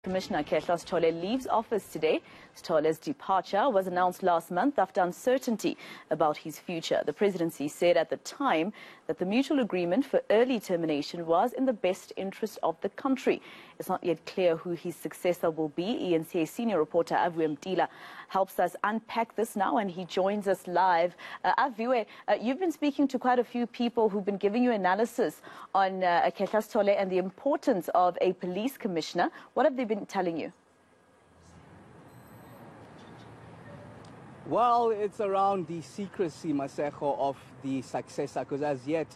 Commissioner Khehla Sithole leaves office today. Sithole's departure was announced last month after uncertainty about his future. The presidency said at the time that the mutual agreement for early termination was in the best interest of the country. It's not yet clear who his successor will be. ENCA senior reporter Aviwe Mtila helps us unpack this now, and he joins us live. Aviwe, you've been speaking to quite a few people who've been giving you analysis on Khehla Sithole and the importance of a police commissioner. What have they been telling you? Well, it's around the secrecy, Masego, of the successor, because as yet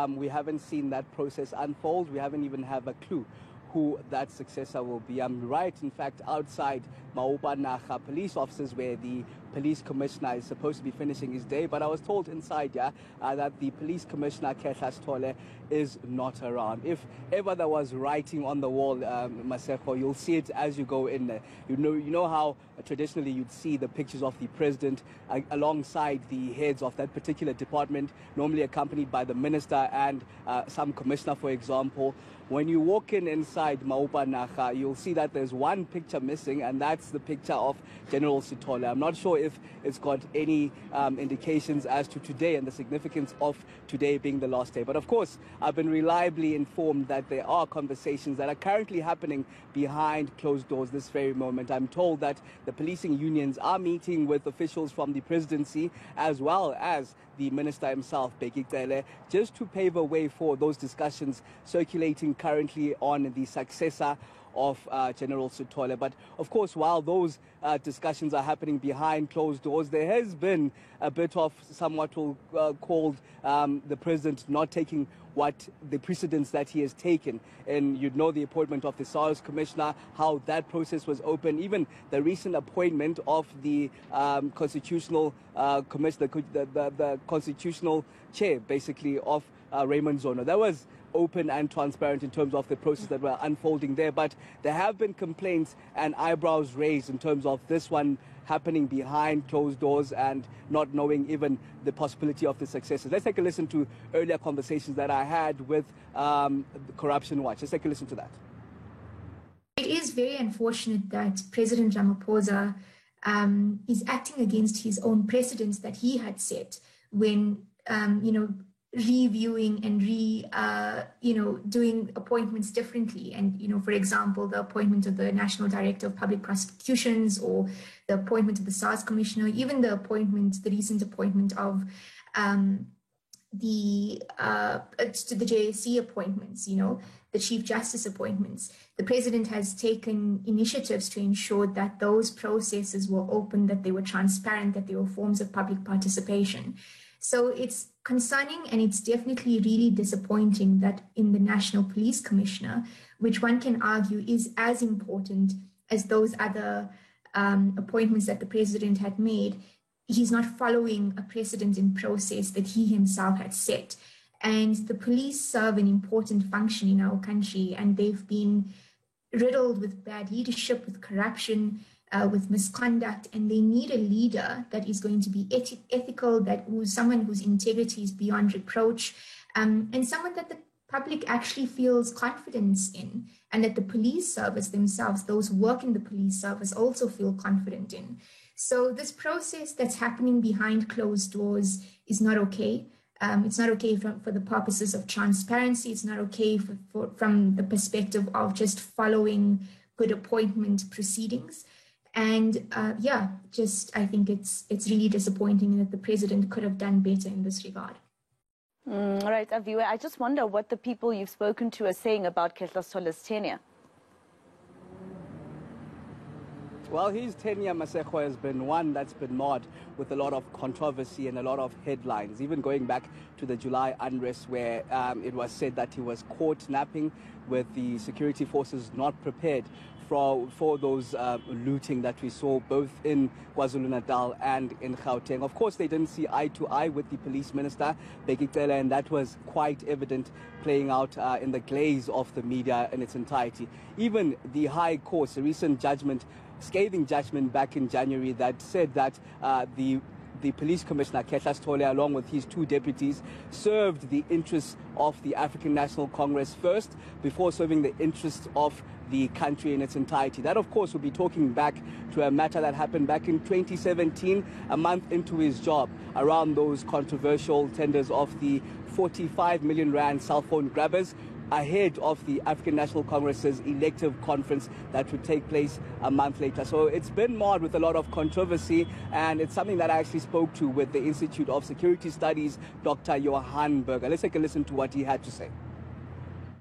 we haven't seen that process unfold. We haven't even have a clue who that successor will be. I'm right, in fact, outside Maupa Naga police officers where the police commissioner is supposed to be finishing his day, but I was told inside that the police commissioner Khehla Sithole is not around. If ever there was writing on the wall, Masego, you'll see it as you go in there. You know how traditionally you'd see the pictures of the president alongside the heads of that particular department, normally accompanied by the minister and some commissioner, for example. When you walk inside Maupa Naga, you'll see that there's one picture missing, and that's the picture of General Sithole. I'm not sure if it's got any indications as to today and the significance of today being the last day. But of course, I've been reliably informed that there are conversations that are currently happening behind closed doors this very moment. I'm told that the policing unions are meeting with officials from the presidency as well as the minister himself, Bheki Cele, just to pave a way for those discussions circulating currently on the successor of General Sithole. But of course, while those discussions are happening behind closed doors, there has been a bit of somewhat called the president not taking what the precedence that he has taken. And you'd know the appointment of the SARS commissioner, how that process was open, even the recent appointment of the constitutional commissioner, the constitutional chair, basically, of Raymond Zondo. That was open and transparent in terms of the process that were unfolding there. But there have been complaints and eyebrows raised in terms of this one happening behind closed doors and not knowing even the possibility of the successors. Let's take a listen to earlier conversations that I had with Corruption Watch. Let's take a listen to that. It is very unfortunate that President Ramaphosa is acting against his own precedents that he had set when, reviewing and doing appointments differently. And, for example, the appointment of the National Director of Public Prosecutions or the appointment of the SARS Commissioner, even the recent appointment of the JSC appointments, the Chief Justice appointments. The President has taken initiatives to ensure that those processes were open, that they were transparent, that they were forms of public participation. So it's concerning, and it's definitely really disappointing that in the National Police Commissioner, which one can argue is as important as those other appointments that the President had made, he's not following a precedent in process that he himself had set. And the police serve an important function in our country, and they've been riddled with bad leadership, with corruption, with misconduct, and they need a leader that is going to be ethical, someone whose integrity is beyond reproach, and someone that the public actually feels confidence in, and that the police service themselves, those who work in the police service, also feel confident in. So this process that's happening behind closed doors is not okay. It's not okay for the purposes of transparency. It's not okay from the perspective of just following good appointment proceedings. And I think it's really disappointing that the President could have done better in this regard. All right, Aviwe, I just wonder what the people you've spoken to are saying about Khehla Sithole's tenure. Well, his tenure, Masego, has been one that's been marred with a lot of controversy and a lot of headlines, even going back to the July unrest where it was said that he was caught napping with the security forces not prepared for those looting that we saw both in KwaZulu-Natal and in Gauteng. Of course, they didn't see eye to eye with the police minister, Bheki Cele, and that was quite evident playing out in the glaze of the media in its entirety. Even the High Court, a recent scathing judgment back in January that said that the police commissioner, Khehla Sithole, along with his two deputies, served the interests of the African National Congress first before serving the interests of the country in its entirety. That, of course, will be talking back to a matter that happened back in 2017, a month into his job, around those controversial tenders of the 45 million rand cell phone grabbers, ahead of the African National Congress's elective conference that would take place a month later. So it's been marred with a lot of controversy, and it's something that I actually spoke to with the Institute of Security Studies, Dr. Johan Burger. Let's take a listen to what he had to say.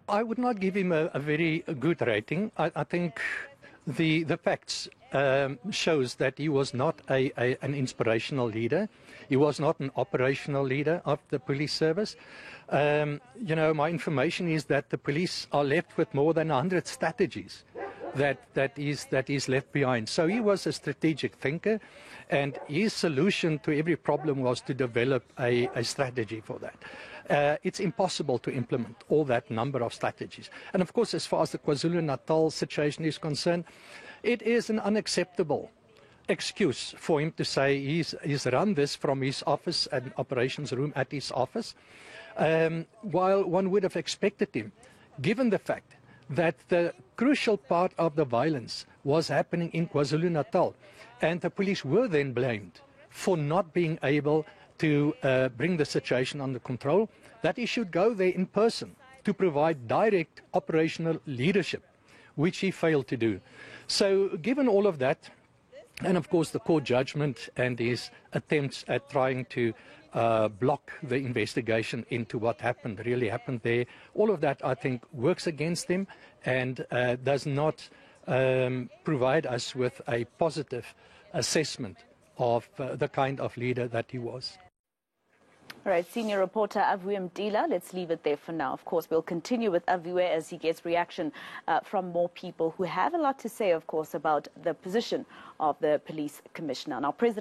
I would not give him a very good rating. I think the facts shows that he was not an inspirational leader. He was not an operational leader of the police service. You know, my information is that the police are left with more than 100 strategies that is left behind. So he was a strategic thinker, and his solution to every problem was to develop a strategy for that. It's impossible to implement all that number of strategies. And of course, as far as the KwaZulu-Natal situation is concerned, it is an unacceptable excuse for him to say he's run this from his office and operations room at his office, while one would have expected him, given the fact that the crucial part of the violence was happening in KwaZulu-Natal, and the police were then blamed for not being able to bring the situation under control, that he should go there in person to provide direct operational leadership, which he failed to do. So given all of that, and of course the court judgment and his attempts at trying to block the investigation into what really happened there, all of that I think works against him and does not provide us with a positive assessment of the kind of leader that he was. All right, senior reporter Avuye Mdila, let's leave it there for now. Of course, we'll continue with Avuye as he gets reaction from more people who have a lot to say, of course, about the position of the police commissioner. Now, President